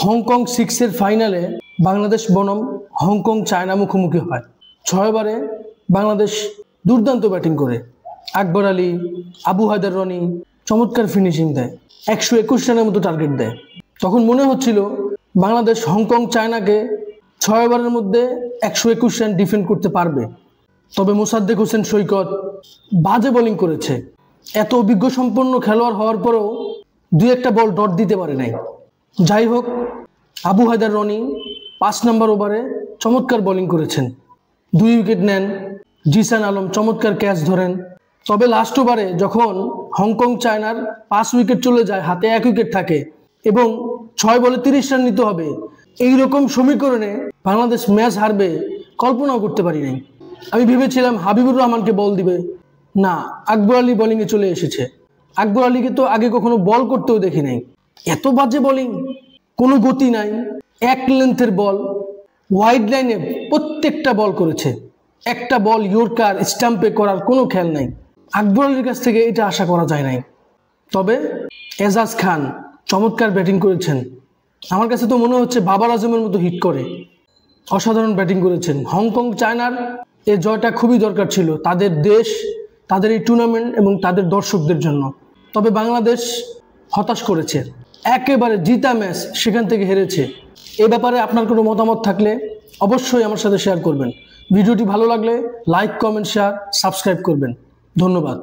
Hong Kong 6 এর ফাইনালে বাংলাদেশ বনাম হংকং চায়না মুখোমুখি হয়। 6 ওভারে বাংলাদেশ দুর্দান্ত ব্যাটিং করে আকবর আলী, আবু হায়দার রনি চমৎকার ফিনিশিং দেয়, 121 রানের মতো টার্গেট দেয়। তখন মনে হচ্ছিল বাংলাদেশ হংকং চায়নাকে 6 ওভারের মধ্যে 121 রান ডিফেন্ড করতে পারবে। তবে মোসাদ্দেক হোসেন সৈকত বাজে বোলিং করেছে। এত অভিজ্ঞ সম্পন্ন খেলোয়াড় হওয়ার পরেও দুই একটা বল ডট দিতে পারে নাই। যাই হোক, আবু হায়দার রনি 5 নম্বর ওভারে চমৎকার বোলিং করেছেন, 2 উইকেট নেন। জিসান আলম চমৎকার ক্যাচ ধরেন। তবে লাস্ট ওভারে যখন হংকং চায়নার 5 উইকেট চলে যায়, হাতে 1 উইকেট থাকে এবং 6 বলে 30 রান নিতে হবে, এইরকম সমীকরণে বাংলাদেশ ম্যাচ হারবে কল্পনাও করতে পারি নাই। আমি ভেবেছিলাম হাবিবুর রহমানকে বল দিবে, না, আকবর আলী বোলিংয়ে চলে এসেছে। আকবর আলীকে তো আগে কখনো বল করতেও দেখি নাই। এত বাজে বোলিং, কোনো গতি নাই, এক লেন্থের বল, ওয়াইড লাইনে প্রত্যেকটা বল করেছে। একটা বল ইয়র্কার স্টাম্পে করার কোনো খেয়াল নাই। আকবর আলীর কাছ থেকে এটা আশা করা যায় নাই। তবে এজাজ খান চমৎকার ব্যাটিং করেছেন। আমার কাছে তো মনে হচ্ছে বাবার আজমের মতো হিট করে। অসাধারণ ব্যাটিং করেছেন। হংকং চায়নার এই জয়টা খুবই দরকার ছিল তাদের দেশ, তাদের এই টুর্নামেন্ট এবং তাদের দর্শকদের জন্য। তবে বাংলাদেশ হতাশ করেছে, একেবারে জিতা ম্যাচ সেখান থেকে হেরেছে। এ ব্যাপারে আপনার কোনো মতামত থাকলে অবশ্যই আমার সাথে শেয়ার করবেন। ভিডিওটি ভালো লাগলে লাইক, কমেন্ট, শেয়ার, সাবস্ক্রাইব করবেন। ধন্যবাদ।